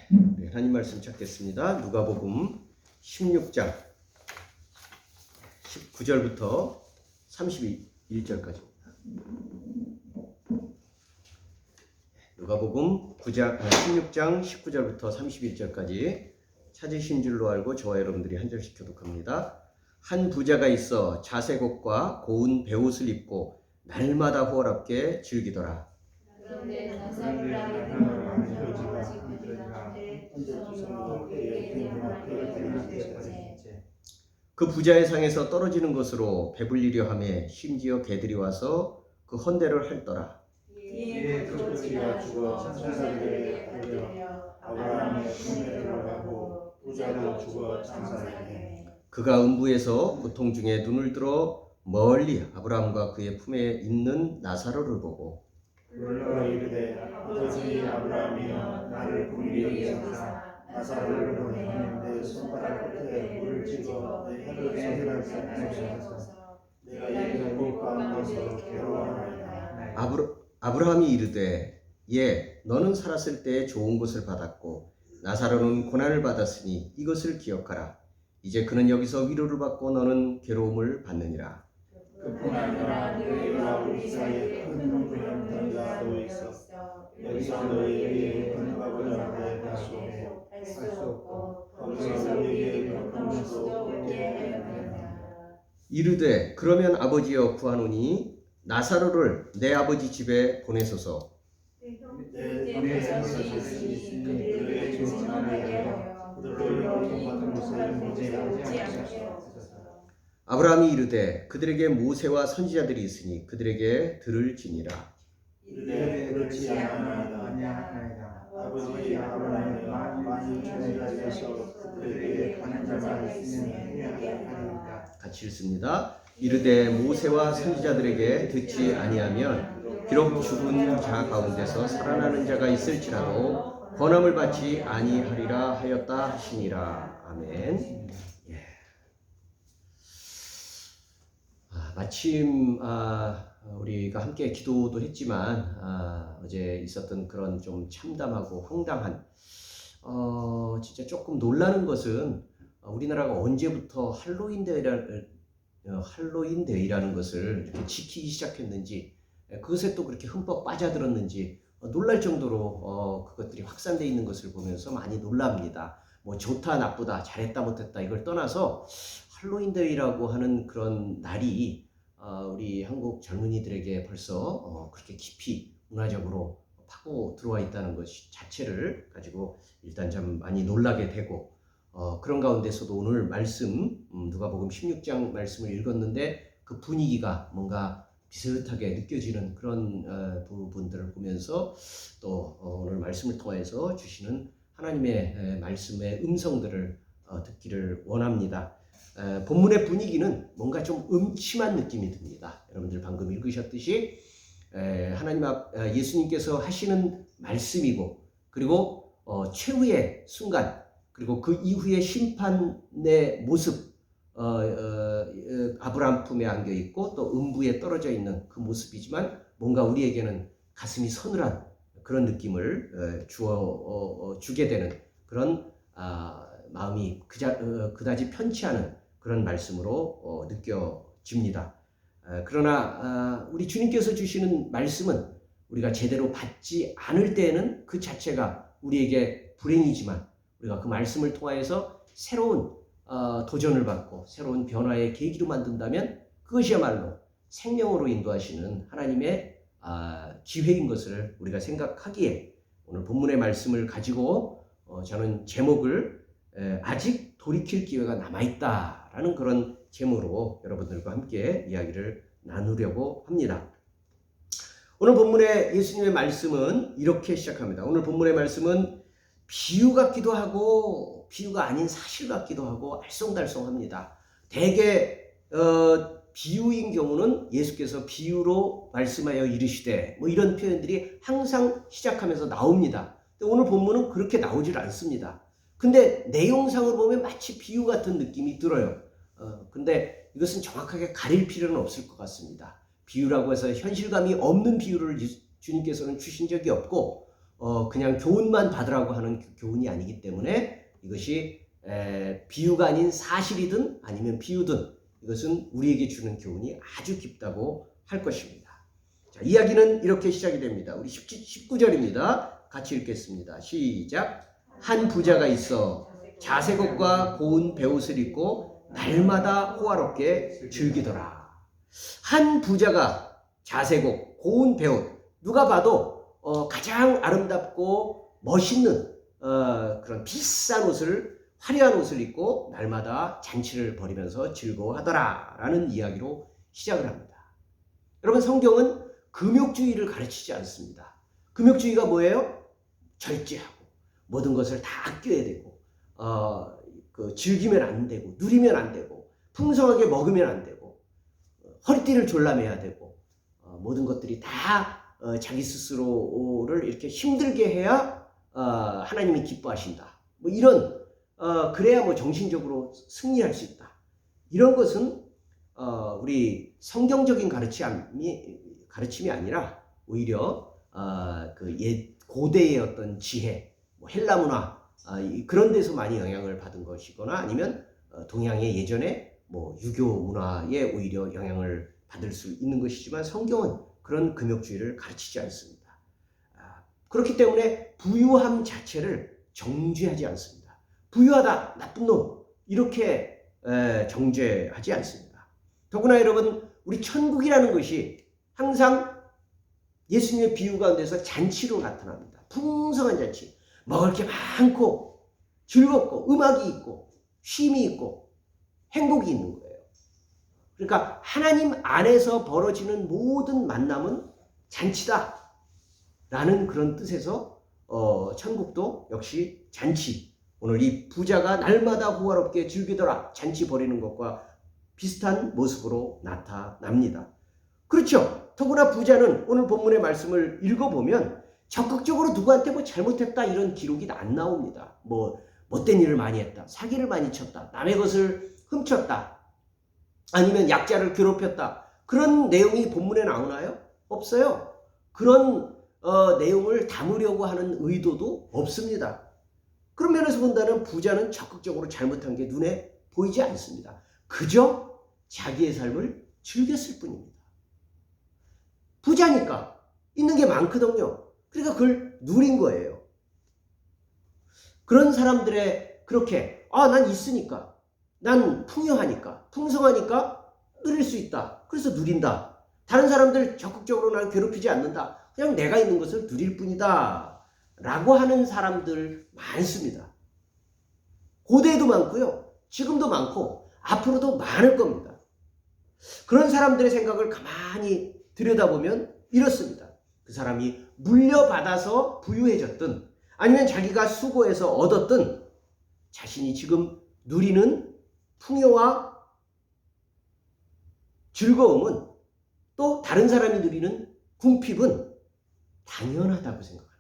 네, 하나님 말씀 찾겠습니다. 누가복음 16장 19절부터 31절까지. 누가복음 16장 19절부터 31절까지 찾으신 줄로 알고 저와 여러분들이 한 절씩 교독합니다. 한 부자가 있어 자색옷과 고운 베옷을 입고 날마다 호화롭게 즐기더라. 그런데 그 부자의 상에서 떨어지는 것으로 배불리려 하며 심지어 개들이 와서 그 헌대를 핥더라. 이에 그 부자가 죽어 천사들에게 알려 아브라함의 품에 들어가고 부자도 죽어 장사하게. 그가 음부에서 고통 중에 눈을 들어 멀리 아브라함과 그의 품에 있는 나사로를 보고 불러 이르되 아버지 아브라함이여 나를 긍휼히 여기사 나사로를 보내 내 손가락 끝에 물을 찍어 내 혀를 서늘하게 하소서. 내가 이 고국 가운데서 괴로워하나이다. 아브라함이 이르되 너는 살았을 때 좋은 것을 받았고 나사로는 고난을 받았으니 이것을 기억하라. 이제 그는 여기서 위로를 받고 너는 괴로움을 받느니라. 그뿐 아니라 너희와 우리 사이에 큰 문제가 또 있어 여기서 너희에게 건너가고자 하되 갈 수 없고 거기서 너희에게 큰 수도 없게 하였느니라. 이르되 그러면 아버지여 구하노니 나사로를 내 아버지 집에 보내소서. 내 손에서 있으니 그들에게 조심하게 하여 그들로 고통받은 것을 보지 않게 하소서. 아브라함이 이르되 그들에게 모세와 선지자들이 있으니 그들에게 들을지니라. 이르되 그렇지 아니하나이다. 아버지 아브라함이 많이 천지자에서 그들에게 가는 자가 있으면 행하게 하리이다. 같이 읽습니다. 이르되 모세와 선지자들에게 듣지 아니하면 비록 죽은 자 가운데서 살아나는 자가 있을지라도 권함을 받지 아니하리라 하였다 하시니라. 아멘. 마침 우리가 함께 기도도 했지만 어제 있었던 그런 좀 참담하고 황당한 진짜 조금 놀라는 것은 우리나라가 언제부터 할로윈 데이라는 것을 이렇게 지키기 시작했는지, 그것에 또 그렇게 흠뻑 빠져들었는지 놀랄 정도로 그것들이 확산되어 있는 것을 보면서 많이 놀랍니다. 뭐 좋다 나쁘다 잘했다 못했다 이걸 떠나서 할로윈 데이라고 하는 그런 날이 우리 한국 젊은이들에게 벌써 그렇게 깊이 문화적으로 파고 들어와 있다는 것 자체를 가지고 일단 좀 많이 놀라게 되고, 그런 가운데서도 오늘 말씀 누가복음 16장 말씀을 읽었는데 그 분위기가 뭔가 비슷하게 느껴지는 그런 부분들을 보면서 또 오늘 말씀을 통해서 주시는 하나님의 말씀의 음성들을 듣기를 원합니다. 본문의 분위기는 뭔가 좀 음침한 느낌이 듭니다. 여러분들 방금 읽으셨듯이 하나님 예수님께서 하시는 말씀이고, 그리고 최후의 순간, 그리고 그 이후의 심판의 모습, 아브라함 품에 안겨 있고 또 음부에 떨어져 있는 그 모습이지만 뭔가 우리에게는 가슴이 서늘한 그런 느낌을 주게 되는 그런 마음이 그다지 편치 않은 그런 말씀으로 느껴집니다. 그러나 우리 주님께서 주시는 말씀은 우리가 제대로 받지 않을 때에는 그 자체가 우리에게 불행이지만, 우리가 그 말씀을 통하여서 새로운 도전을 받고 새로운 변화의 계기로 만든다면 그것이야말로 생명으로 인도하시는 하나님의 기회인 것을 우리가 생각하기에 오늘 본문의 말씀을 가지고 저는 제목을 아직 돌이킬 기회가 남아있다라는 그런 제목으로 여러분들과 함께 이야기를 나누려고 합니다. 오늘 본문의 예수님의 말씀은 이렇게 시작합니다. 오늘 본문의 말씀은 비유 같기도 하고 비유가 아닌 사실 같기도 하고 알쏭달쏭합니다. 대개 비유인 경우는 예수께서 비유로 말씀하여 이르시되 뭐 이런 표현들이 항상 시작하면서 나옵니다. 근데 오늘 본문은 그렇게 나오질 않습니다. 근데 내용상으로 보면 마치 비유 같은 느낌이 들어요. 근데 이것은 정확하게 가릴 필요는 없을 것 같습니다. 비유라고 해서 현실감이 없는 비유를 주님께서는 주신 적이 없고, 그냥 교훈만 받으라고 하는 교훈이 아니기 때문에 이것이 비유가 아닌 사실이든 아니면 비유든 이것은 우리에게 주는 교훈이 아주 깊다고 할 것입니다. 자, 이야기는 이렇게 시작이 됩니다. 우리 19절입니다. 같이 읽겠습니다. 시작. 한 부자가 있어 자색옷과 고운 베옷을 입고 날마다 호화롭게 즐기더라. 한 부자가 자색옷, 고운 베옷, 누가 봐도 가장 아름답고 멋있는 그런 비싼 옷을, 화려한 옷을 입고 날마다 잔치를 벌이면서 즐거워하더라 라는 이야기로 시작을 합니다. 여러분, 성경은 금욕주의를 가르치지 않습니다. 금욕주의가 뭐예요? 절제하고 모든 것을 다 아껴야 되고 즐기면 안 되고 누리면 안 되고 풍성하게 먹으면 안 되고 허리띠를 졸라매야 되고 모든 것들이 다 자기 스스로를 이렇게 힘들게 해야 하나님이 기뻐하신다. 뭐 이런 그래야 뭐 정신적으로 승리할 수 있다. 이런 것은 우리 성경적인 가르침이 아니라 오히려 그 고대의 어떤 지혜, 뭐 헬라 문화 그런 데서 많이 영향을 받은 것이거나 아니면 동양의 예전에 뭐 유교 문화에 오히려 영향을 받을 수 있는 것이지만 성경은 그런 금욕주의를 가르치지 않습니다. 그렇기 때문에 부유함 자체를 정죄하지 않습니다. 부유하다, 나쁜 놈 이렇게 정죄하지 않습니다. 더구나 여러분, 우리 천국이라는 것이 항상 예수님의 비유 가운데서 잔치로 나타납니다. 풍성한 잔치, 먹을 게 많고 즐겁고 음악이 있고 쉼이 있고 행복이 있는 거예요. 그러니까 하나님 안에서 벌어지는 모든 만남은 잔치다 라는 그런 뜻에서 천국도 역시 잔치, 오늘 이 부자가 날마다 호화롭게 즐기더라 잔치 벌이는 것과 비슷한 모습으로 나타납니다. 그렇죠. 더구나 부자는 오늘 본문의 말씀을 읽어보면 적극적으로 누구한테 뭐 잘못했다 이런 기록이 안 나옵니다. 뭐 못된 일을 많이 했다, 사기를 많이 쳤다, 남의 것을 훔쳤다, 아니면 약자를 괴롭혔다, 그런 내용이 본문에 나오나요? 없어요. 그런 내용을 담으려고 하는 의도도 없습니다. 그런 면에서 본다면 부자는 적극적으로 잘못한 게 눈에 보이지 않습니다. 그저 자기의 삶을 즐겼을 뿐입니다. 부자니까 있는 게 많거든요. 그러니까 그걸 누린 거예요. 그런 사람들의 그렇게 난 있으니까, 난 풍요하니까, 풍성하니까 누릴 수 있다. 그래서 누린다. 다른 사람들 적극적으로 날 괴롭히지 않는다. 그냥 내가 있는 것을 누릴 뿐이다 라고 하는 사람들 많습니다. 고대에도 많고요, 지금도 많고 앞으로도 많을 겁니다. 그런 사람들의 생각을 가만히 들여다보면 이렇습니다. 그 사람이 물려받아서 부유해졌든 아니면 자기가 수고해서 얻었든 자신이 지금 누리는 풍요와 즐거움은 또 다른 사람이 누리는 궁핍은 당연하다고 생각하는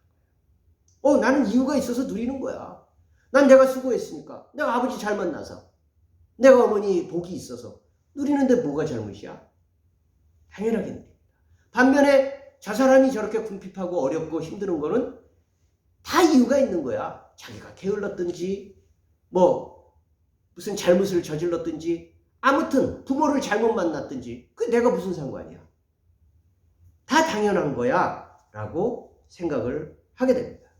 거예요. 나는 이유가 있어서 누리는 거야. 난 내가 수고했으니까, 내가 아버지 잘 만나서, 내가 어머니 복이 있어서 누리는데 뭐가 잘못이야? 당연하게 누립니다. 반면에 저 사람이 저렇게 궁핍하고 어렵고 힘드는 거는 다 이유가 있는 거야. 자기가 게을렀든지 뭐 무슨 잘못을 저질렀든지 아무튼 부모를 잘못 만났든지 그 내가 무슨 상관이야. 다 당연한 거야 라고 생각을 하게 됩니다.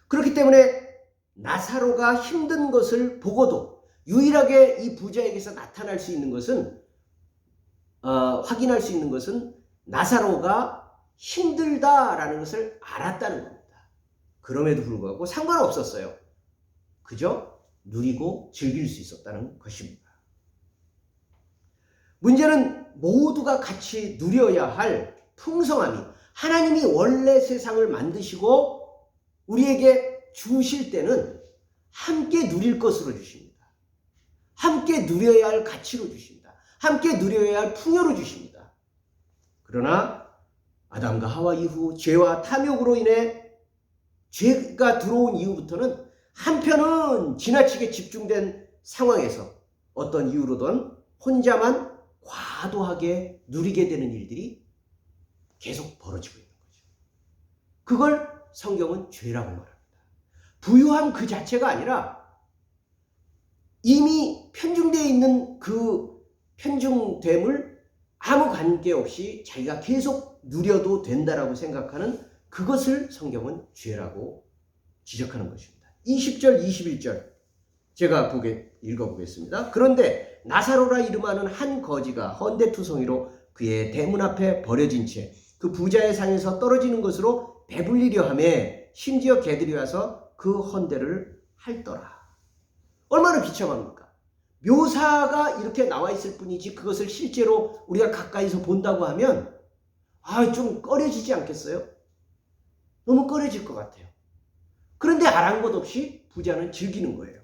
그렇기 때문에 나사로가 힘든 것을 보고도 유일하게 이 부자에게서 나타날 수 있는 것은 확인할 수 있는 것은 나사로가 힘들다라는 것을 알았다는 겁니다. 그럼에도 불구하고 상관없었어요. 그저 누리고 즐길 수 있었다는 것입니다. 문제는 모두가 같이 누려야 할 풍성함이 하나님이 원래 세상을 만드시고 우리에게 주실 때는 함께 누릴 것으로 주십니다. 함께 누려야 할 가치로 주십니다. 함께 누려야 할 풍요로 주십니다. 그러나 아담과 하와 이후 죄와 탐욕으로 인해 죄가 들어온 이후부터는 한편은 지나치게 집중된 상황에서 어떤 이유로든 혼자만 과도하게 누리게 되는 일들이 계속 벌어지고 있는 거죠. 그걸 성경은 죄라고 말합니다. 부유함 그 자체가 아니라 이미 편중되어 있는 그 편중됨을 아무 관계없이 자기가 계속 누려도 된다라고 생각하는 그것을 성경은 죄라고 지적하는 것입니다. 20절, 21절 제가 읽어보겠습니다. 그런데 나사로라 이름하는 한 거지가 헌데투성이로 그의 대문 앞에 버려진 채 그 부자의 상에서 떨어지는 것으로 배불리려 하매 심지어 개들이 와서 그 헌데를 핥더라. 얼마나 비참합니까? 묘사가 이렇게 나와 있을 뿐이지 그것을 실제로 우리가 가까이서 본다고 하면 좀 꺼려지지 않겠어요? 너무 꺼려질 것 같아요. 그런데 아랑곳 없이 부자는 즐기는 거예요.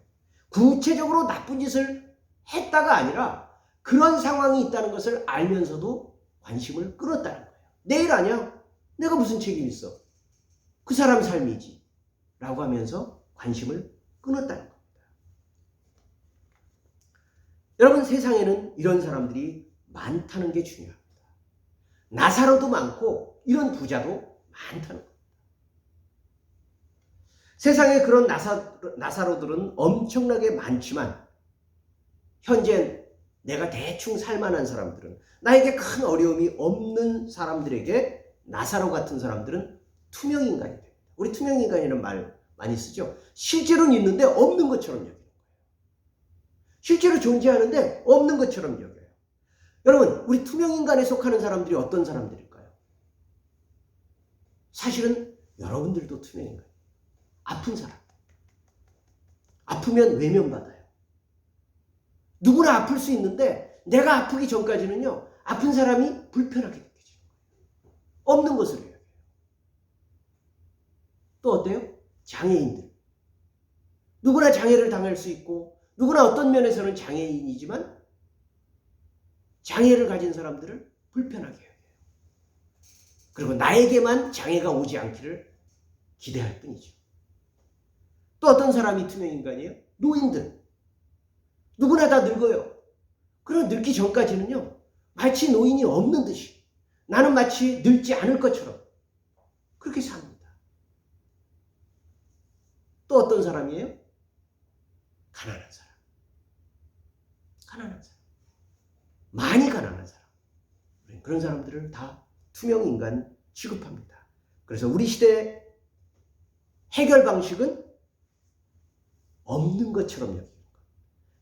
구체적으로 나쁜 짓을 했다가 아니라 그런 상황이 있다는 것을 알면서도 관심을 끌었다는 거예요. 내일 아냐? 내가 무슨 책임 있어? 그 사람 삶이지. 라고 하면서 관심을 끊었다는 겁니다. 여러분, 세상에는 이런 사람들이 많다는 게 중요합니다. 나사로도 많고 이런 부자도 많다는 겁니다. 세상에 그런 나사로들은 엄청나게 많지만 현재 내가 대충 살만한 사람들은, 나에게 큰 어려움이 없는 사람들에게 나사로 같은 사람들은 투명인간이 됩니다. 우리 투명인간이라는 말 많이 쓰죠. 실제로는 있는데 없는 것처럼 여기는 거예요. 실제로 존재하는데 없는 것처럼 여겨요. 여러분, 우리 투명인간에 속하는 사람들이 어떤 사람들일까요? 사실은 여러분들도 투명인간이에요. 아픈 사람. 아프면 외면받아요. 누구나 아플 수 있는데 내가 아프기 전까지는요, 아픈 사람이 불편하게 느껴져요. 없는 것으로 해요. 또 어때요? 장애인들. 누구나 장애를 당할 수 있고 누구나 어떤 면에서는 장애인이지만 장애를 가진 사람들을 불편하게 해요. 그리고 나에게만 장애가 오지 않기를 기대할 뿐이죠. 또 어떤 사람이 투명인간이에요? 노인들. 누구나 다 늙어요. 그럼 늙기 전까지는요, 마치 노인이 없는 듯이, 나는 마치 늙지 않을 것처럼 그렇게 삽니다. 또 어떤 사람이에요? 가난한 사람. 가난한 사람. 많이 가난한 사람. 그런 사람들을 다 투명인간 취급합니다. 그래서 우리 시대의 해결 방식은 없는 것처럼 여기는 거예요.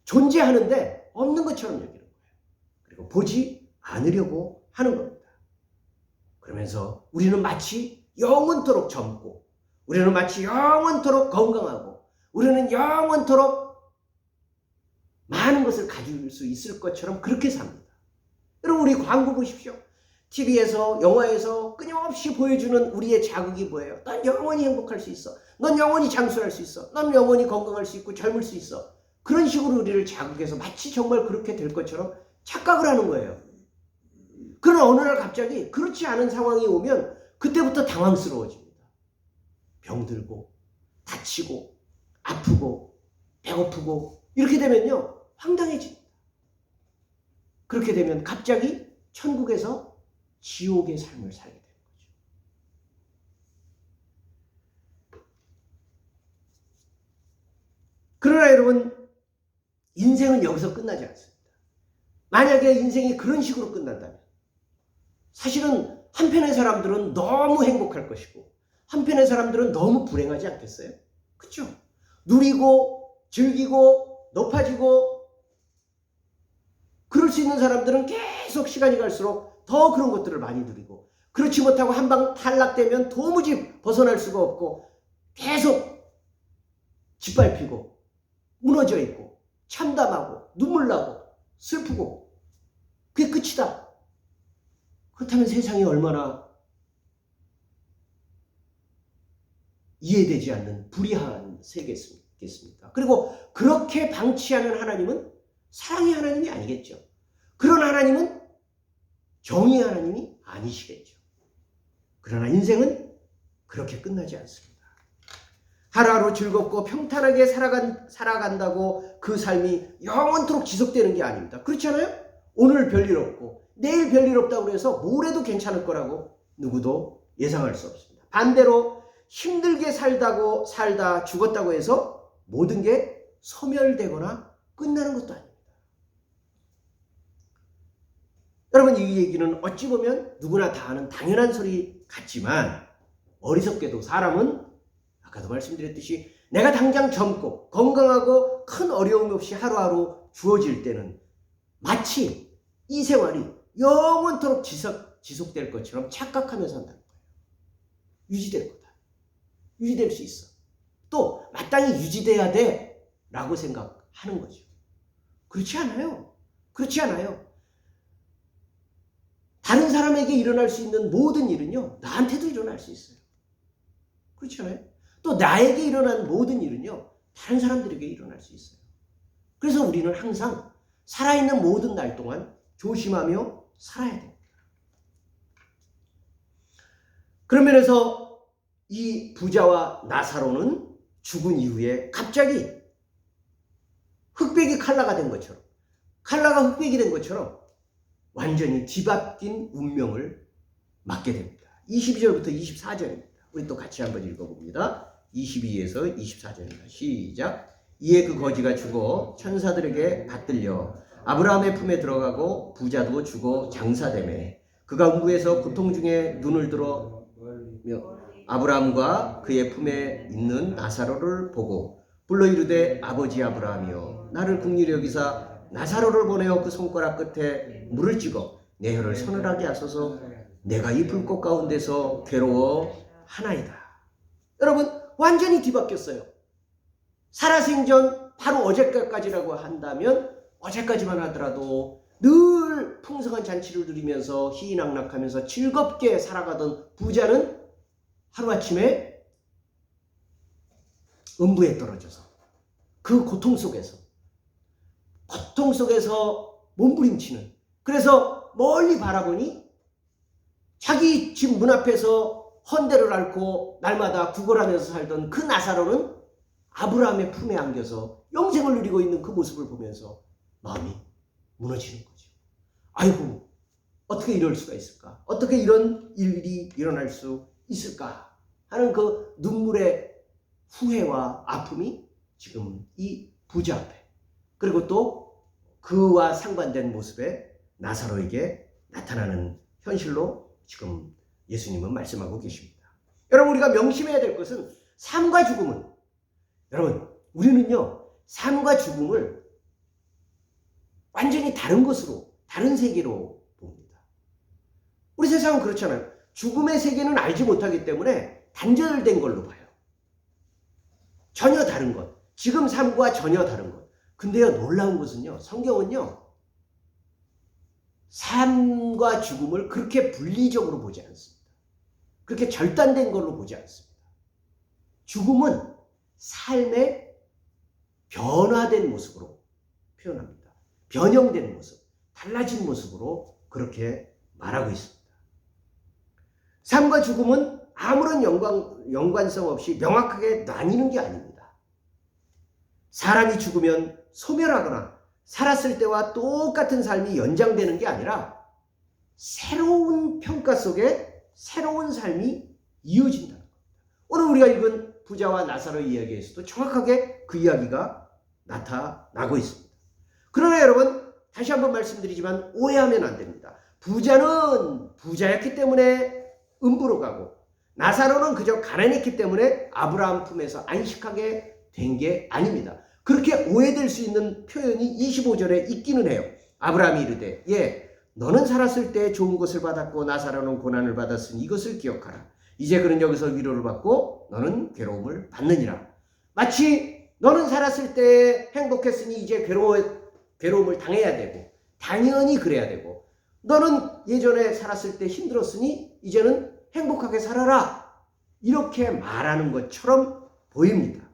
존재하는데 없는 것처럼 여기는 거예요. 그리고 보지 않으려고 하는 겁니다. 그러면서 우리는 마치 영원토록 젊고, 우리는 마치 영원토록 건강하고, 우리는 영원토록 많은 것을 가질 수 있을 것처럼 그렇게 삽니다. 여러분, 우리 광고 보십시오. TV에서, 영화에서 끊임없이 보여주는 우리의 자극이 뭐예요? 넌 영원히 행복할 수 있어. 넌 영원히 장수할 수 있어. 넌 영원히 건강할 수 있고 젊을 수 있어. 그런 식으로 우리를 자극해서 마치 정말 그렇게 될 것처럼 착각을 하는 거예요. 그러나 어느 날 갑자기 그렇지 않은 상황이 오면 그때부터 당황스러워집니다. 병들고, 다치고, 아프고, 배고프고, 이렇게 되면요, 황당해집니다. 그렇게 되면 갑자기 천국에서 지옥의 삶을 살게 되는 거죠. 그러나 여러분, 인생은 여기서 끝나지 않습니다. 만약에 인생이 그런 식으로 끝난다면 사실은 한편의 사람들은 너무 행복할 것이고 한편의 사람들은 너무 불행하지 않겠어요? 그렇죠? 누리고 즐기고 높아지고 그럴 수 있는 사람들은 계속 시간이 갈수록 더 그런 것들을 많이 누리고, 그렇지 못하고 한 방 탈락되면 도무지 벗어날 수가 없고 계속 짓밟히고 무너져 있고 참담하고 눈물 나고 슬프고 그게 끝이다. 그렇다면 세상이 얼마나 이해되지 않는 불의한 세계겠습니까? 그리고 그렇게 방치하는 하나님은 사랑의 하나님이 아니겠죠. 그런 하나님은 정의의 하나님이 아니시겠죠. 그러나 인생은 그렇게 끝나지 않습니다. 하루하루 즐겁고 평탄하게 살아간다고 그 삶이 영원토록 지속되는 게 아닙니다. 그렇지 않아요? 오늘 별일 없고 내일 별일 없다고 해서 모레도 괜찮을 거라고 누구도 예상할 수 없습니다. 반대로 힘들게 살다 죽었다고 해서 모든 게 소멸되거나 끝나는 것도 아닙니다. 여러분, 이 얘기는 어찌 보면 누구나 다 아는 당연한 소리 같지만 어리석게도 사람은 아까도 말씀드렸듯이 내가 당장 젊고 건강하고 큰 어려움 없이 하루하루 주어질 때는 마치 이 생활이 영원토록 지속될 것처럼 착각하면서 한다는 거예요. 유지될 거다. 유지될 수 있어. 또 마땅히 유지돼야 돼 라고 생각하는 거죠. 그렇지 않아요. 그렇지 않아요. 다른 사람에게 일어날 수 있는 모든 일은요, 나한테도 일어날 수 있어요. 그렇지 않아요? 또 나에게 일어난 모든 일은요, 다른 사람들에게 일어날 수 있어요. 그래서 우리는 항상 살아있는 모든 날 동안 조심하며 살아야 됩니다. 그런 면에서 이 부자와 나사로는 죽은 이후에 갑자기 흑백이 칼라가 된 것처럼, 칼라가 흑백이 된 것처럼 완전히 뒤바뀐 운명을 맞게 됩니다. 22절부터 24절입니다. 우리 또 같이 한번 읽어봅니다. 22에서 24절입니다. 시작. 이에 그 거지가 죽어 천사들에게 받들려 아브라함의 품에 들어가고 부자도 죽어 장사되매 그가 음부에서 고통 중에 눈을 들어 아브라함과 그의 품에 있는 나사로를 보고 불러 이르되 아버지 아브라함이여 나를 긍휼히 여기사 나사로를 보내어 그 손가락 끝에 물을 찍어 내 혀를 서늘하게 하소서 내가 이 불꽃 가운데서 괴로워하나이다. 여러분, 완전히 뒤바뀌었어요. 살아생전 바로 어제까지라고 한다면 어제까지만 하더라도 늘 풍성한 잔치를 누리면서 희희낙낙하면서 즐겁게 살아가던 부자는 하루아침에 음부에 떨어져서 그 고통 속에서 몸부림치는, 그래서 멀리 바라보니 자기 집 문 앞에서 헌대를 앓고 날마다 구걸하면서 살던 그 나사로는 아브라함의 품에 안겨서 영생을 누리고 있는 그 모습을 보면서 마음이 무너지는 거죠. 아이고, 어떻게 이럴 수가 있을까? 어떻게 이런 일이 일어날 수 있을까? 하는 그 눈물의 후회와 아픔이 지금 이 부자 앞에, 그리고 또 그와 상반된 모습의 나사로에게 나타나는 현실로 지금 예수님은 말씀하고 계십니다. 여러분, 우리가 명심해야 될 것은 삶과 죽음은, 여러분, 우리는요, 삶과 죽음을 완전히 다른 것으로, 다른 세계로 봅니다. 우리 세상은 그렇잖아요. 죽음의 세계는 알지 못하기 때문에 단절된 걸로 봐요. 전혀 다른 것. 지금 삶과 전혀 다른 것. 근데요, 놀라운 것은요, 성경은요, 삶과 죽음을 그렇게 분리적으로 보지 않습니다. 그렇게 절단된 걸로 보지 않습니다. 죽음은 삶의 변화된 모습으로 표현합니다. 변형된 모습, 달라진 모습으로 그렇게 말하고 있습니다. 삶과 죽음은 아무런 연관성 없이 명확하게 나뉘는 게 아닙니다. 사람이 죽으면 소멸하거나 살았을 때와 똑같은 삶이 연장되는 게 아니라 새로운 평가 속에 새로운 삶이 이어진다는 겁니다. 오늘 우리가 읽은 부자와 나사로의 이야기에서도 정확하게 그 이야기가 나타나고 있습니다. 그러나 여러분, 다시 한번 말씀드리지만 오해하면 안 됩니다. 부자는 부자였기 때문에 음부로 가고 나사로는 그저 가난했기 때문에 아브라함 품에서 안식하게 된 게 아닙니다. 그렇게 오해될 수 있는 표현이 25절에 있기는 해요. 아브라함이 이르되 너는 살았을 때 좋은 것을 받았고 나사로는 고난을 받았으니 이것을 기억하라. 이제 그는 여기서 위로를 받고 너는 괴로움을 받느니라. 마치 너는 살았을 때 행복했으니 이제 괴로움을 당해야 되고 당연히 그래야 되고 너는 예전에 살았을 때 힘들었으니 이제는 행복하게 살아라. 이렇게 말하는 것처럼 보입니다.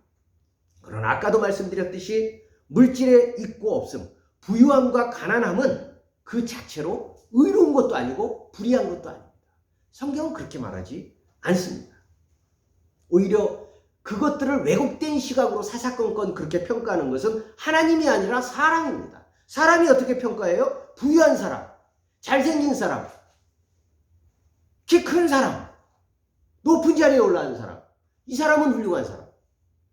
그러나 아까도 말씀드렸듯이 물질에 있고 없음, 부유함과 가난함은 그 자체로 의로운 것도 아니고 불의한 것도 아닙니다. 성경은 그렇게 말하지 않습니다. 오히려 그것들을 왜곡된 시각으로 사사건건 그렇게 평가하는 것은 하나님이 아니라 사람입니다. 사람이 어떻게 평가해요? 부유한 사람, 잘생긴 사람, 키 큰 사람, 높은 자리에 올라간 사람, 이 사람은 훌륭한 사람,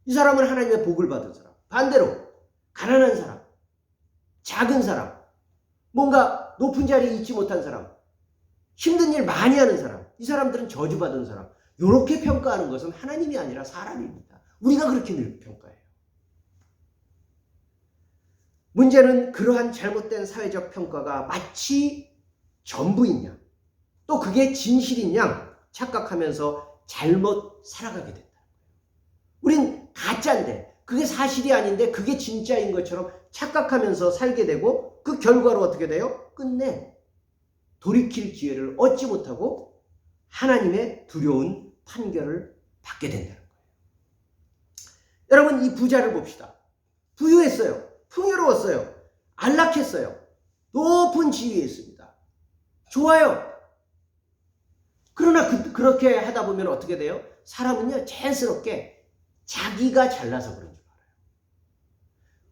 이 사람은 하나님의 복을 받은 사람. 반대로 가난한 사람, 작은 사람, 뭔가 높은 자리에 있지 못한 사람, 힘든 일 많이 하는 사람, 이 사람들은 저주받은 사람. 이렇게 평가하는 것은 하나님이 아니라 사람입니다. 우리가 그렇게 늘 평가해요. 문제는 그러한 잘못된 사회적 평가가 마치 전부인 양, 또 그게 진실인 양 착각하면서 잘못 살아가게 된다. 우린 가짜인데, 그게 사실이 아닌데 그게 진짜인 것처럼 착각하면서 살게 되고, 그 결과로 어떻게 돼요? 끝내 돌이킬 기회를 얻지 못하고 하나님의 두려운 판결을 받게 된다는 거예요. 여러분, 이 부자를 봅시다. 부유했어요. 풍요로웠어요. 안락했어요. 높은 지위에 있습니다. 좋아요. 그러나 그렇게 하다 보면 어떻게 돼요? 사람은요, 자연스럽게 자기가 잘나서 그런 줄 알아요.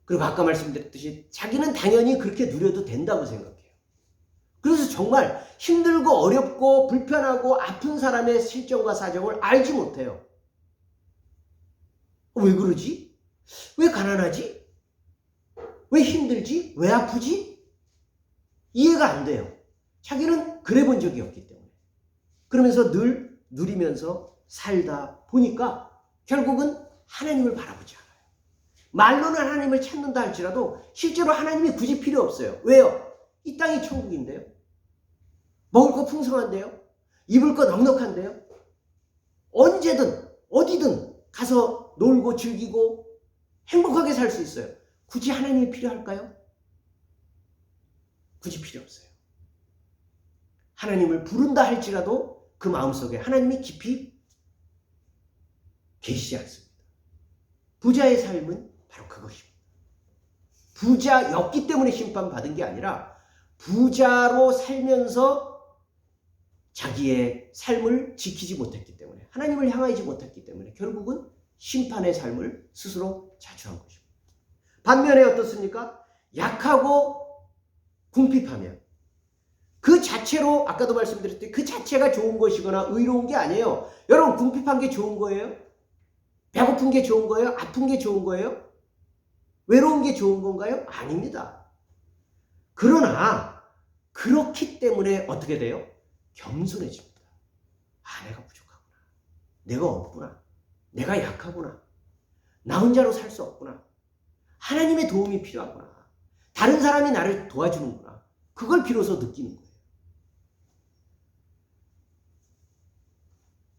그리고 아까 말씀드렸듯이 자기는 당연히 그렇게 누려도 된다고 생각해요. 그래서 정말 힘들고 어렵고 불편하고 아픈 사람의 실정과 사정을 알지 못해요. 왜 그러지? 왜 가난하지? 왜 힘들지? 왜 아프지? 이해가 안 돼요. 자기는 그래 본 적이 없기 때문에. 그러면서 늘 누리면서 살다 보니까 결국은 하나님을 바라보지 않아요. 말로는 하나님을 찾는다 할지라도 실제로 하나님이 굳이 필요 없어요. 왜요? 이 땅이 천국인데요. 먹을 거 풍성한데요. 입을 거 넉넉한데요. 언제든 어디든 가서 놀고 즐기고 행복하게 살 수 있어요. 굳이 하나님이 필요할까요? 굳이 필요 없어요. 하나님을 부른다 할지라도 그 마음속에 하나님이 깊이 계시지 않습니다. 부자의 삶은 바로 그것입니다. 부자였기 때문에 심판받은 게 아니라 부자로 살면서 자기의 삶을 지키지 못했기 때문에, 하나님을 향하지 못했기 때문에 결국은 심판의 삶을 스스로 자초한 것입니다. 반면에 어떻습니까? 약하고 궁핍하면 그 자체로, 아까도 말씀드렸듯이 그 자체가 좋은 것이거나 의로운 게 아니에요. 여러분, 궁핍한 게 좋은 거예요? 배고픈 게 좋은 거예요? 아픈 게 좋은 거예요? 외로운 게 좋은 건가요? 아닙니다. 그러나 그렇기 때문에 어떻게 돼요? 겸손해집니다. 아, 내가 부족하구나. 내가 없구나. 내가 약하구나. 나 혼자로 살 수 없구나. 하나님의 도움이 필요하구나. 다른 사람이 나를 도와주는구나. 그걸 비로소 느끼는 거예요.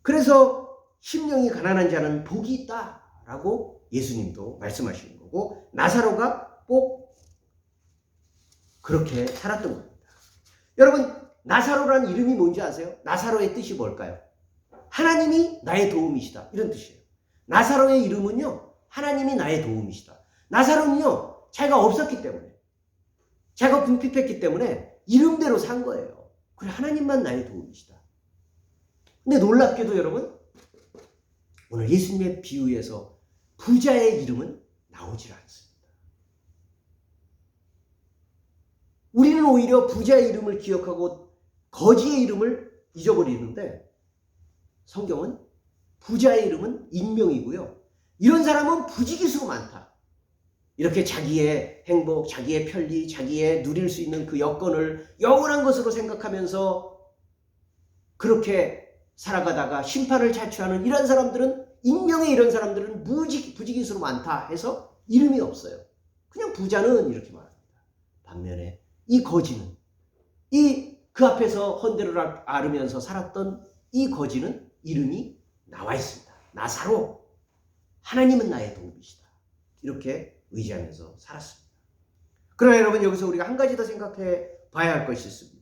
그래서 심령이 가난한 자는 복이 있다라고 예수님도 말씀하시는 거고, 나사로가 꼭 그렇게 살았던 겁니다. 여러분, 나사로라는 이름이 뭔지 아세요? 나사로의 뜻이 뭘까요? 하나님이 나의 도움이시다, 이런 뜻이에요. 나사로의 이름은요, 하나님이 나의 도움이시다. 나사로는요, 자기가 없었기 때문에, 자기가 궁핍했기 때문에 이름대로 산 거예요. 그래, 하나님만 나의 도움이시다. 근데 놀랍게도 여러분, 오늘 예수님의 비유에서 부자의 이름은 나오질 않습니다. 우리는 오히려 부자의 이름을 기억하고 거지의 이름을 잊어버리는데, 성경은 부자의 이름은 인명이고요. 이런 사람은 부지기수로 많다. 이렇게 자기의 행복, 자기의 편리, 자기의 누릴 수 있는 그 여건을 영원한 것으로 생각하면서 그렇게 살아가다가 심판을 자초하는 이런 사람들은, 인명의 이런 사람들은 부지기수로 많다 해서 이름이 없어요. 그냥 부자는 이렇게 말합니다. 반면에 이 거지는, 그 앞에서 헌대를 앓으면서 살았던 이 거지는 이름이 나와 있습니다. 나사로, 하나님은 나의 도움이시다. 이렇게 의지하면서 살았습니다. 그러나 여러분, 여기서 우리가 한 가지 더 생각해 봐야 할 것이 있습니다.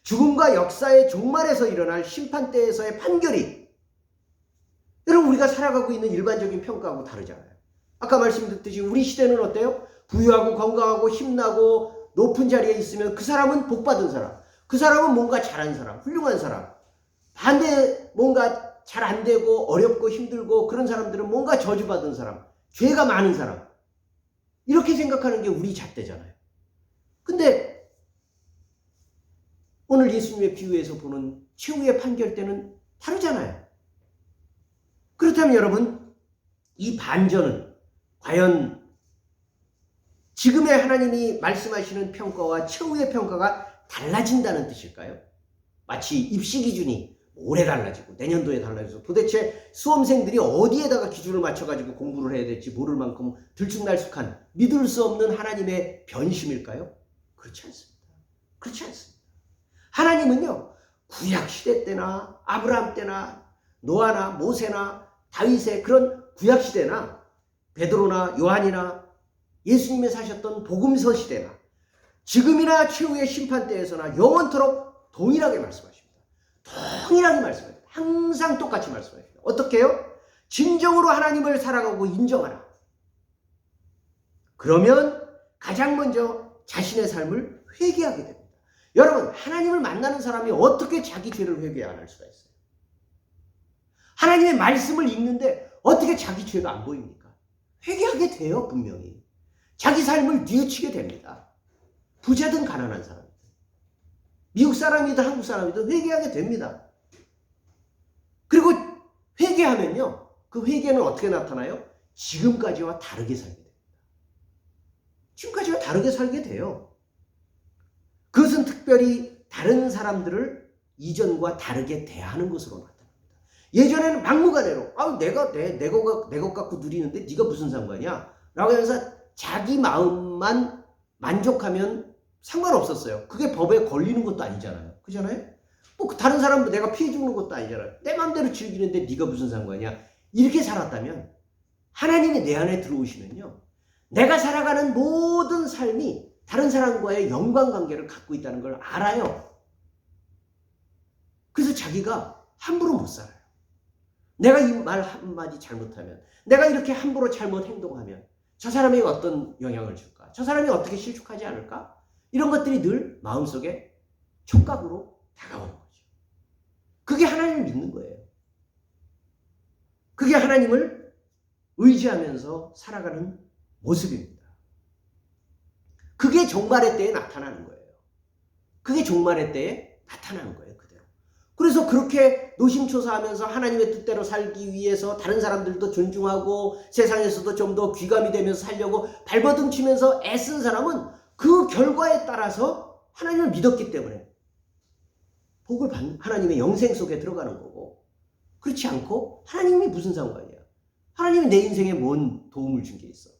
죽음과 역사의 종말에서 일어날 심판대에서의 판결이, 여러분, 우리가 살아가고 있는 일반적인 평가하고 다르잖아요. 아까 말씀드렸듯이 우리 시대는 어때요? 부유하고 건강하고 힘나고 높은 자리에 있으면 그 사람은 복받은 사람, 그 사람은 뭔가 잘한 사람, 훌륭한 사람. 반대, 뭔가 잘 안 되고 어렵고 힘들고 그런 사람들은 뭔가 저주받은 사람, 죄가 많은 사람, 이렇게 생각하는 게 우리 잣대잖아요. 근데 오늘 예수님의 비유에서 보는 최후의 판결 때는 다르잖아요. 그렇다면 여러분, 이 반전은 과연 지금의 하나님이 말씀하시는 평가와 최후의 평가가 달라진다는 뜻일까요? 마치 입시 기준이 올해 달라지고 내년도에 달라져서 도대체 수험생들이 어디에다가 기준을 맞춰가지고 공부를 해야 될지 모를 만큼 들쭉날쭉한 믿을 수 없는 하나님의 변심일까요? 그렇지 않습니다. 그렇지 않습니다. 하나님은요, 구약시대 때나 아브라함 때나 노아나 모세나 다윗의 그런 구약시대나 베드로나 요한이나 예수님이 사셨던 복음서 시대나 지금이나 최후의 심판 때에서나 영원토록 동일하게 말씀하십니다. 동일하게 말씀합니다. 항상 똑같이 말씀하십니다. 어떻게 해요? 진정으로 하나님을 사랑하고 인정하라. 그러면 가장 먼저 자신의 삶을 회개하게 됩니다. 여러분, 하나님을 만나는 사람이 어떻게 자기 죄를 회개 안 할 수가 있어요? 하나님의 말씀을 읽는데 어떻게 자기 죄가 안 보입니까? 회개하게 돼요, 분명히. 자기 삶을 뉘우치게 됩니다. 부자든 가난한 사람이든 미국 사람이든 한국 사람이든 회개하게 됩니다. 그리고 회개하면요, 그 회개는 어떻게 나타나요? 지금까지와 다르게 살게 됩니다. 지금까지와 다르게 살게 돼요. 그것은 특별히 다른 사람들을 이전과 다르게 대하는 것으로 나타납니다. 예전에는 막무가내로 내가 내 것 갖고 누리는데 네가 무슨 상관이야? 라고 하면서 자기 마음만 만족하면 상관없었어요. 그게 법에 걸리는 것도 아니잖아요. 그잖아요? 뭐 다른 사람도 내가 피해 주는 것도 아니잖아요. 내 마음대로 즐기는데 네가 무슨 상관이야? 이렇게 살았다면 하나님이 내 안에 들어오시면요, 내가 살아가는 모든 삶이 다른 사람과의 연관관계를 갖고 있다는 걸 알아요. 그래서 자기가 함부로 못 살아요. 내가 이 말 한마디 잘못하면, 내가 이렇게 함부로 잘못 행동하면 저 사람에게 어떤 영향을 줄까? 저 사람이 어떻게 실족하지 않을까? 이런 것들이 늘 마음속에 촉각으로 다가오는 거죠. 그게 하나님을 믿는 거예요. 그게 하나님을 의지하면서 살아가는 모습입니다. 그게 종말의 때에 나타나는 거예요. 그게 종말의 때에 나타나는 거예요, 그대로. 그래서 그렇게 노심초사하면서 하나님의 뜻대로 살기 위해서 다른 사람들도 존중하고 세상에서도 좀 더 귀감이 되면서 살려고 발버둥 치면서 애쓴 사람은 그 결과에 따라서 하나님을 믿었기 때문에 복을 받는, 하나님의 영생 속에 들어가는 거고, 그렇지 않고 하나님이 무슨 상관이야? 하나님이 내 인생에 뭔 도움을 준 게 있어?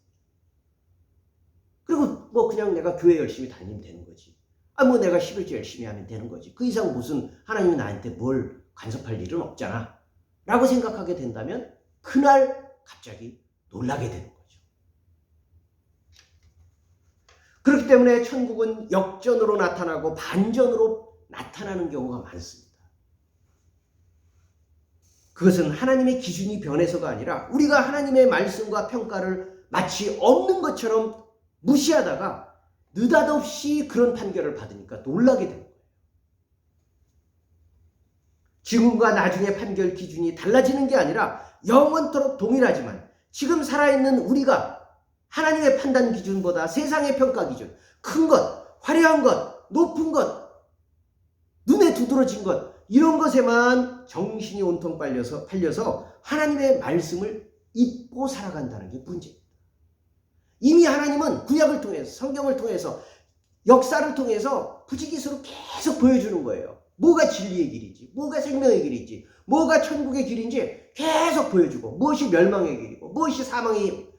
그리고 뭐 그냥 내가 교회 열심히 다니면 되는 거지. 뭐 내가 11조 열심히 하면 되는 거지. 그 이상 무슨 하나님이 나한테 뭘 간섭할 일은 없잖아. 라고 생각하게 된다면 그날 갑자기 놀라게 되는 거죠. 그렇기 때문에 천국은 역전으로 나타나고 반전으로 나타나는 경우가 많습니다. 그것은 하나님의 기준이 변해서가 아니라 우리가 하나님의 말씀과 평가를 마치 없는 것처럼 무시하다가 느닷없이 그런 판결을 받으니까 놀라게 되는 거예요. 지금과 나중에 판결 기준이 달라지는 게 아니라 영원토록 동일하지만 지금 살아있는 우리가 하나님의 판단 기준보다 세상의 평가 기준, 큰 것, 화려한 것, 높은 것, 눈에 두드러진 것, 이런 것에만 정신이 온통 팔려서 하나님의 말씀을 잊고 살아간다는 게 문제입니다. 이미 하나님은 구약을 통해서, 성경을 통해서, 역사를 통해서 부지기수로 계속 보여주는 거예요. 뭐가 진리의 길이지, 뭐가 생명의 길이지, 뭐가 천국의 길인지 계속 보여주고, 무엇이 멸망의 길이고 무엇이 사망의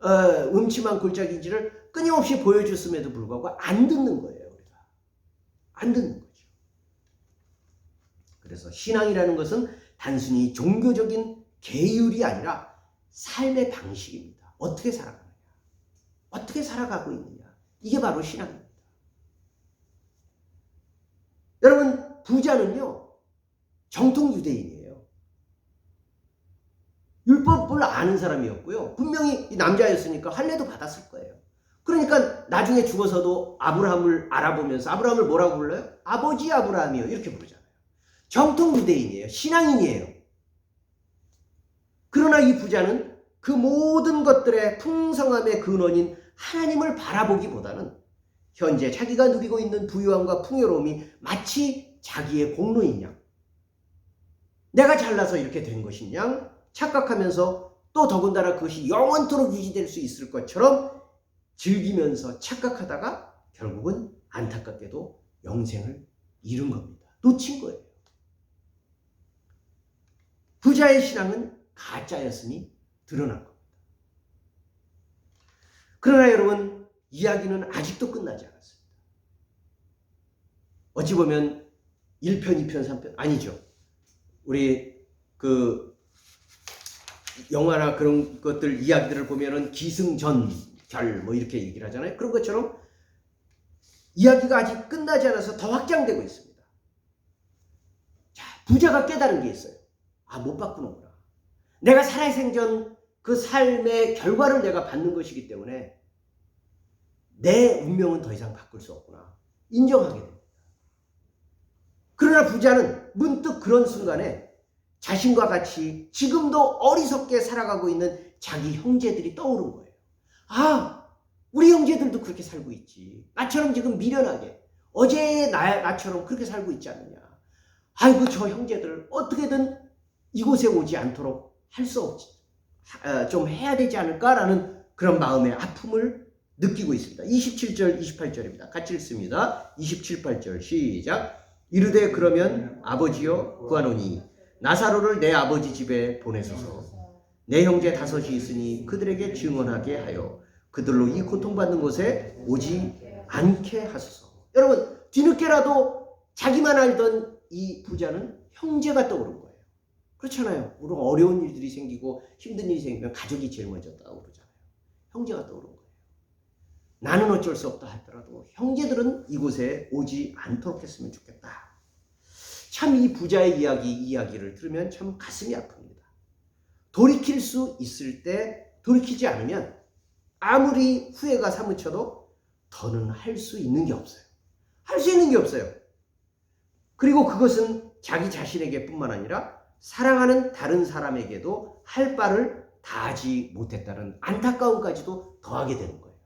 음침한 골짜기인지를 끊임없이 보여줬음에도 불구하고 안 듣는 거예요. 우리가 안 듣는 거죠. 그래서 신앙이라는 것은 단순히 종교적인 계율이 아니라 삶의 방식입니다. 어떻게 살아가느냐, 어떻게 살아가고 있느냐, 이게 바로 신앙입니다. 여러분, 부자는요 정통 유대인이에요. 율법을 아는 사람이었고요, 분명히 이 남자였으니까 할례도 받았을 거예요. 그러니까 나중에 죽어서도 아브라함을 알아보면서 아브라함을 뭐라고 불러요? 아버지 아브라함이요, 이렇게 부르잖아요. 정통 유대인이에요. 신앙인이에요. 그러나 이 부자는 그 모든 것들의 풍성함의 근원인 하나님을 바라보기보다는 현재 자기가 누리고 있는 부유함과 풍요로움이 마치 자기의 공로인 양, 내가 잘나서 이렇게 된 것인 양 착각하면서 또 더군다나 그것이 영원토록 유지될 수 있을 것처럼 즐기면서 착각하다가 결국은 안타깝게도 영생을 잃은 겁니다. 놓친 거예요. 부자의 신앙은 가짜였으니 드러난 겁니다. 그러나 여러분, 이야기는 아직도 끝나지 않았습니다. 어찌 보면 1편, 2편, 3편 아니죠. 우리 그 영화나 그런 것들 이야기들을 보면은 기승전결 뭐 이렇게 얘기를 하잖아요. 그런 것처럼 이야기가 아직 끝나지 않아서 더 확장되고 있습니다. 자, 부자가 깨달은 게 있어요. 아, 못 바꾸는구나. 내가 살아생전 그 삶의 결과를 내가 받는 것이기 때문에 내 운명은 더 이상 바꿀 수 없구나. 인정하게 됩니다. 그러나 부자는 문득 그런 순간에 자신과 같이 지금도 어리석게 살아가고 있는 자기 형제들이 떠오른 거예요. 아, 우리 형제들도 그렇게 살고 있지. 나처럼 지금 미련하게 어제의 나처럼 그렇게 살고 있지 않느냐. 아이고, 저 형제들을 어떻게든 이곳에 오지 않도록 할 수 없지. 좀 해야 되지 않을까라는 그런 마음의 아픔을 느끼고 있습니다. 27절, 28절입니다. 같이 읽습니다. 27, 8절 시작. 이르되 그러면 아버지여 구하노니 나사로를 내 아버지 집에 보내소서. 내 형제 5이 있으니 그들에게 증언하게 하여 그들로 이 고통받는 곳에 오지 않게 하소서. 여러분, 뒤늦게라도 자기만 알던 이 부자는 형제가 떠오른 거예요. 그렇잖아요. 우리 어려운 일들이 생기고 힘든 일이 생기면 가족이 제일 먼저 떠오르잖아요. 형제가 떠오른 거예요. 나는 어쩔 수 없다 하더라도 형제들은 이곳에 오지 않도록 했으면 좋겠다. 참 이 부자의 이야기를 들으면 참 가슴이 아픕니다. 돌이킬 수 있을 때 돌이키지 않으면 아무리 후회가 사무쳐도 더는 할 수 있는 게 없어요. 할 수 있는 게 없어요. 그리고 그것은 자기 자신에게 뿐만 아니라 사랑하는 다른 사람에게도 할 바를 다하지 못했다는 안타까움까지도 더하게 되는 거예요.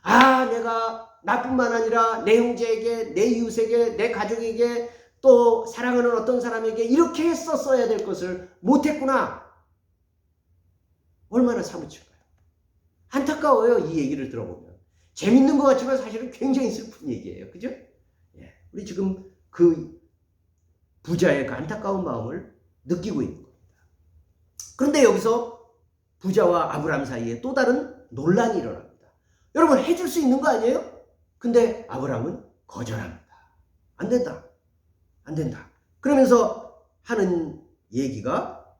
아, 내가 나뿐만 아니라 내 형제에게, 내 이웃에게, 내 가족에게, 또 사랑하는 어떤 사람에게 이렇게 했었어야 될 것을 못했구나. 얼마나 사무칠까요? 안타까워요, 이 얘기를 들어보면. 재밌는 것 같지만 사실은 굉장히 슬픈 얘기예요. 그죠? 예, 우리 지금 그 부자의 그 안타까운 마음을 느끼고 있는 겁니다. 그런데 여기서 부자와 아브라함 사이에 또 다른 논란이 일어납니다. 여러분, 해줄 수 있는 거 아니에요? 근데 아브라함은 거절합니다. 안 된다. 안 된다. 그러면서 하는 얘기가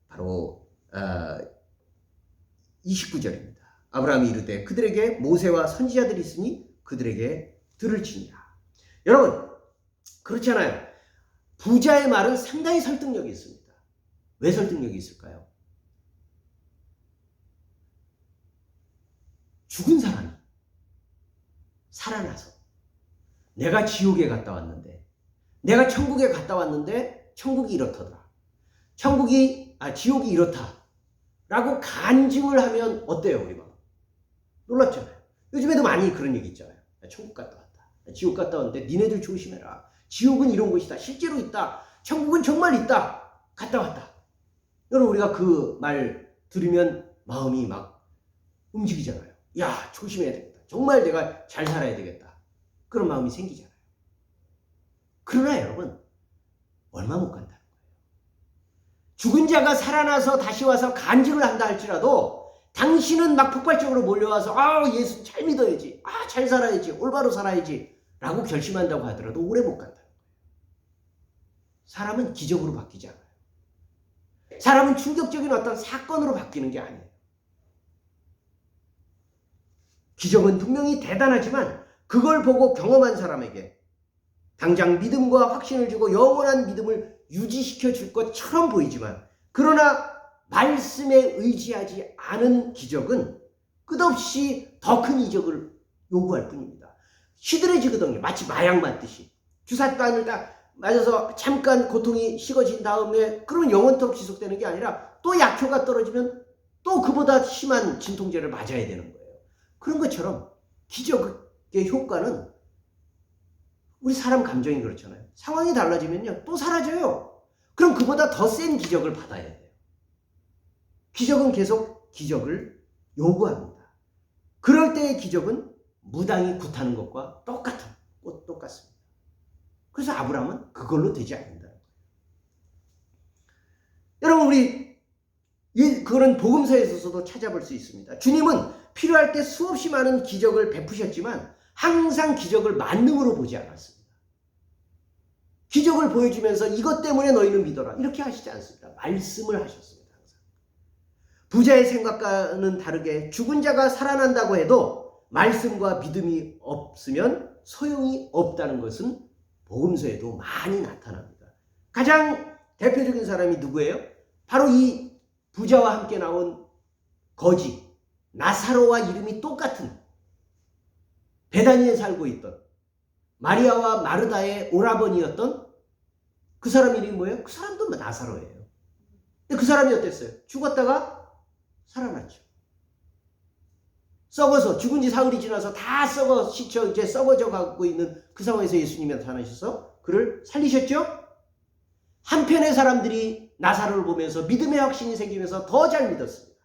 바로 29절입니다. 아브라함이 이르되 그들에게 모세와 선지자들이 있으니 그들에게 들을 지니라. 여러분, 그렇잖아요. 부자의 말은 상당히 설득력이 있습니다. 왜 설득력이 있을까요? 죽은 사람이 살아나서 내가 지옥에 갔다 왔는데, 내가 천국에 갔다 왔는데 천국이 이렇더라. 지옥이 이렇다. 라고 간증을 하면 어때요, 우리 마음? 놀랍잖아요. 요즘에도 많이 그런 얘기 있잖아요. 나 천국 갔다 왔다. 나 지옥 갔다 왔는데 니네들 조심해라. 지옥은 이런 곳이다. 실제로 있다. 천국은 정말 있다. 갔다 왔다. 여러분, 우리가 그 말 들으면 마음이 막 움직이잖아요. 야, 조심해야 되겠다. 정말 내가 잘 살아야 되겠다. 그런 마음이 생기잖아요. 그러나 여러분, 얼마 못 간다는 거예요. 죽은 자가 살아나서 다시 와서 간증을 한다 할지라도 당신은 막 폭발적으로 몰려와서 예수 잘 믿어야지. 잘 살아야지. 올바로 살아야지. 라고 결심한다고 하더라도 오래 못 간다는 거예요. 사람은 기적으로 바뀌지 않아요. 사람은 충격적인 어떤 사건으로 바뀌는 게 아니에요. 기적은 분명히 대단하지만 그걸 보고 경험한 사람에게 당장 믿음과 확신을 주고 영원한 믿음을 유지시켜 줄 것처럼 보이지만, 그러나 말씀에 의지하지 않은 기적은 끝없이 더 큰 이적을 요구할 뿐입니다. 시들해지거든요. 마치 마약 맞듯이. 주사단을 딱 맞아서 잠깐 고통이 식어진 다음에 그러면 영원토록 지속되는 게 아니라 또 약효가 떨어지면 또 그보다 심한 진통제를 맞아야 되는 거예요. 그런 것처럼 기적의 효과는 우리 사람 감정이 그렇잖아요. 상황이 달라지면요 또 사라져요. 그럼 그보다 더 센 기적을 받아야 돼요. 기적은 계속 기적을 요구합니다. 그럴 때의 기적은 무당이 굿하는 것과 똑같습니다. 그래서 아브라함은 그걸로 되지 않는다는 거예요. 여러분, 우리 그거는 복음서에서도 찾아볼 수 있습니다. 주님은 필요할 때 수없이 많은 기적을 베푸셨지만 항상 기적을 만능으로 보지 않았습니다. 기적을 보여주면서 이것 때문에 너희는 믿어라 이렇게 하시지 않습니다. 말씀을 하셨습니다. 항상. 부자의 생각과는 다르게 죽은 자가 살아난다고 해도 말씀과 믿음이 없으면 소용이 없다는 것은 복음서에도 많이 나타납니다. 가장 대표적인 사람이 누구예요? 바로 이 부자와 함께 나온 거지 나사로와 이름이 똑같은 베다니에 살고 있던 마리아와 마르다의 오라버니였던 그 사람 이름이 뭐예요? 그 사람도 나사로예요. 근데 그 사람이 어땠어요? 죽었다가 살아났죠. 썩어서 죽은 지 사흘이 지나서 다 썩어 시쳐 이제 썩어져 가고 있는 그 상황에서 예수님이 나타나셔서 그를 살리셨죠? 한편의 사람들이 나사로를 보면서 믿음의 확신이 생기면서 더 잘 믿었습니다.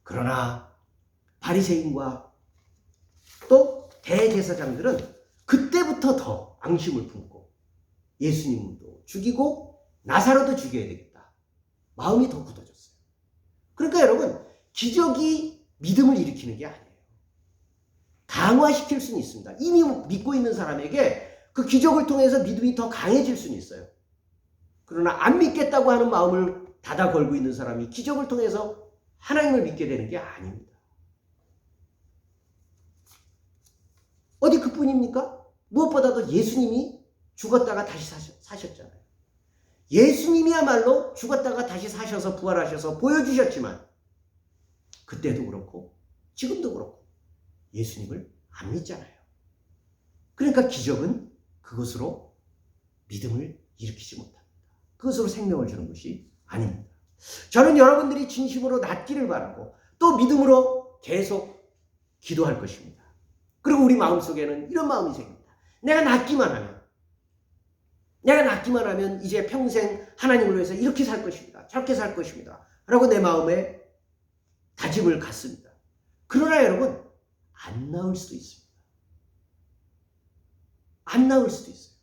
그러나 바리새인과 또 대제사장들은 그때부터 더 앙심을 품고 예수님도 죽이고 나사로도 죽여야 되겠다. 마음이 더 굳어졌어요. 그러니까 여러분, 기적이 믿음을 일으키는 게 아니에요. 강화시킬 수는 있습니다. 이미 믿고 있는 사람에게 그 기적을 통해서 믿음이 더 강해질 수는 있어요. 그러나 안 믿겠다고 하는 마음을 닫아 걸고 있는 사람이 기적을 통해서 하나님을 믿게 되는 게 아닙니다. 어디 그뿐입니까? 무엇보다도 예수님이 죽었다가 다시 사셨잖아요. 예수님이야말로 죽었다가 다시 사셔서 부활하셔서 보여주셨지만 그때도 그렇고 지금도 그렇고 예수님을 안 믿잖아요. 그러니까 기적은 그것으로 믿음을 일으키지 못합니다. 그것으로 생명을 주는 것이 아닙니다. 저는 여러분들이 진심으로 낫기를 바라고 또 믿음으로 계속 기도할 것입니다. 그리고 우리 마음속에는 이런 마음이 생깁니다. 내가 낫기만 하면 이제 평생 하나님을 위해서 이렇게 살 것입니다. 저렇게 살 것입니다. 라고 내 마음에 다짐을 갖습니다. 그러나 여러분, 안 나올 수도 있습니다. 안 나올 수도 있어요.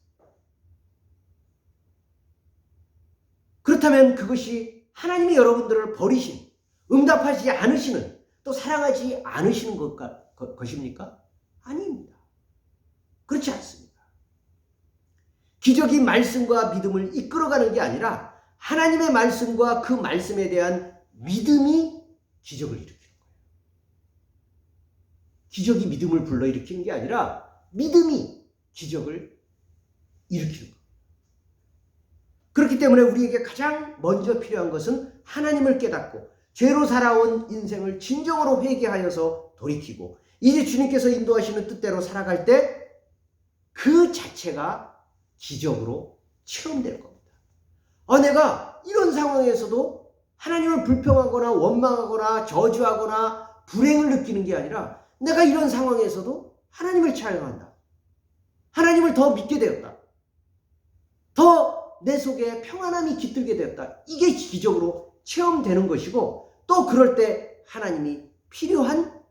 그렇다면 그것이 하나님이 여러분들을 버리신, 응답하지 않으시는, 또 사랑하지 않으시는 것입니까? 아닙니다. 그렇지 않습니다. 기적이 말씀과 믿음을 이끌어가는 게 아니라 하나님의 말씀과 그 말씀에 대한 믿음이 기적을 일으키는 거예요. 기적이 믿음을 불러일으키는 게 아니라 믿음이 기적을 일으키는 거예요. 그렇기 때문에 우리에게 가장 먼저 필요한 것은 하나님을 깨닫고 죄로 살아온 인생을 진정으로 회개하여서 돌이키고 이제 주님께서 인도하시는 뜻대로 살아갈 때 그 자체가 기적으로 체험될 겁니다. 내가 이런 상황에서도 하나님을 불평하거나 원망하거나 저주하거나 불행을 느끼는 게 아니라 내가 이런 상황에서도 하나님을 찬양한다. 하나님을 더 믿게 되었다. 더 내 속에 평안함이 깃들게 되었다. 이게 기적으로 체험되는 것이고 또 그럴 때 하나님이 필요한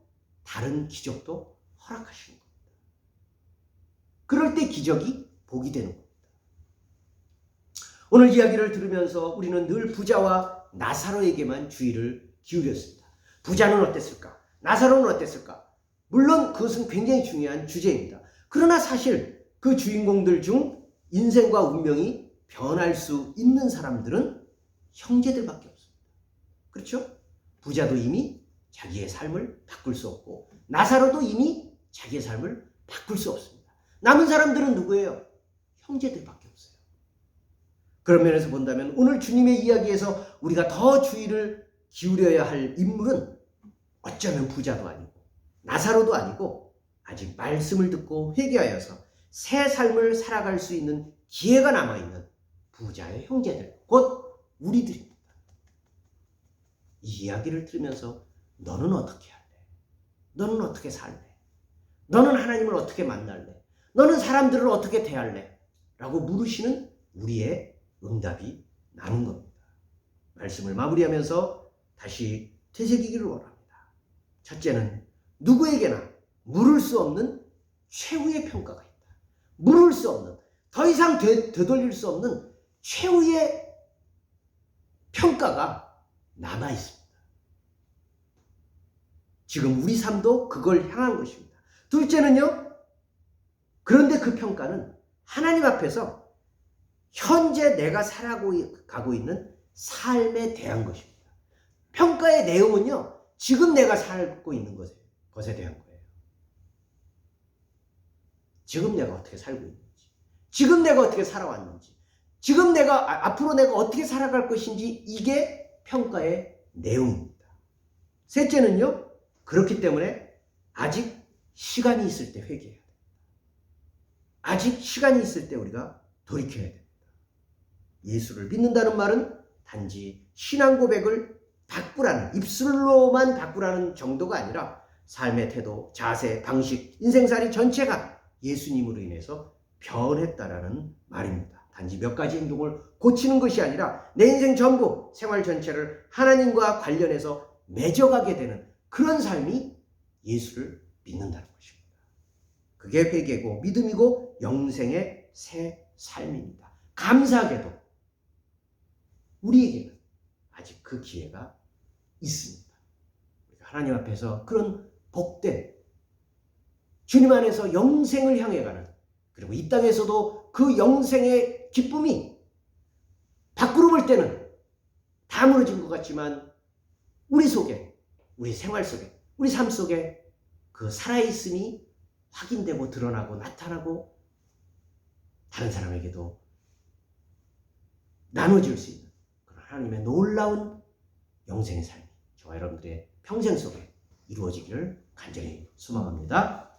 다른 기적도 허락하시는 겁니다. 그럴 때 기적이 복이 되는 겁니다. 오늘 이야기를 들으면서 우리는 늘 부자와 나사로에게만 주의를 기울였습니다. 부자는 어땠을까? 나사로는 어땠을까? 물론 그것은 굉장히 중요한 주제입니다. 그러나 사실 그 주인공들 중 인생과 운명이 변할 수 있는 사람들은 형제들밖에 없습니다. 그렇죠? 부자도 이미 자기의 삶을 바꿀 수 없고 나사로도 이미 자기의 삶을 바꿀 수 없습니다. 남은 사람들은 누구예요? 형제들밖에 없어요. 그런 면에서 본다면 오늘 주님의 이야기에서 우리가 더 주의를 기울여야 할 인물은 어쩌면 부자도 아니고 나사로도 아니고 아직 말씀을 듣고 회개하여서 새 삶을 살아갈 수 있는 기회가 남아있는 부자의 형제들, 곧 우리들입니다. 이 이야기를 들으면서 너는 어떻게 할래? 너는 어떻게 살래? 너는 하나님을 어떻게 만날래? 너는 사람들을 어떻게 대할래? 라고 물으시는 우리의 응답이 나는 겁니다. 말씀을 마무리하면서 다시 되새기기를 원합니다. 첫째는 누구에게나 물을 수 없는 최후의 평가가 있다. 물을 수 없는, 더 이상 되돌릴 수 없는 최후의 평가가 남아 있습니다. 지금 우리 삶도 그걸 향한 것입니다. 둘째는요, 그런데 그 평가는 하나님 앞에서 현재 내가 살아가고 있는 삶에 대한 것입니다. 평가의 내용은요, 지금 내가 살고 있는 것에 대한 거예요. 지금 내가 어떻게 살고 있는지, 지금 내가 어떻게 살아왔는지, 지금 앞으로 내가 어떻게 살아갈 것인지, 이게 평가의 내용입니다. 셋째는요, 그렇기 때문에 아직 시간이 있을 때 회개해야 됩니다. 아직 시간이 있을 때 우리가 돌이켜야 됩니다. 예수를 믿는다는 말은 단지 신앙 고백을 바꾸라는, 입술로만 바꾸라는 정도가 아니라 삶의 태도, 자세, 방식, 인생살이 전체가 예수님으로 인해서 변했다라는 말입니다. 단지 몇 가지 행동을 고치는 것이 아니라 내 인생 전부, 생활 전체를 하나님과 관련해서 맺어가게 되는 그런 삶이 예수를 믿는다는 것입니다. 그게 회개고 믿음이고 영생의 새 삶입니다. 감사하게도 우리에게는 아직 그 기회가 있습니다. 하나님 앞에서 그런 복된, 주님 안에서 영생을 향해 가는, 그리고 이 땅에서도 그 영생의 기쁨이 밖으로 볼 때는 다 무너진 것 같지만 우리 속에, 우리 생활 속에, 우리 삶 속에 그 살아있음이 확인되고 드러나고 나타나고 다른 사람에게도 나눠줄 수 있는 그런 하나님의 놀라운 영생의 삶이 저와 여러분들의 평생 속에 이루어지기를 간절히 소망합니다.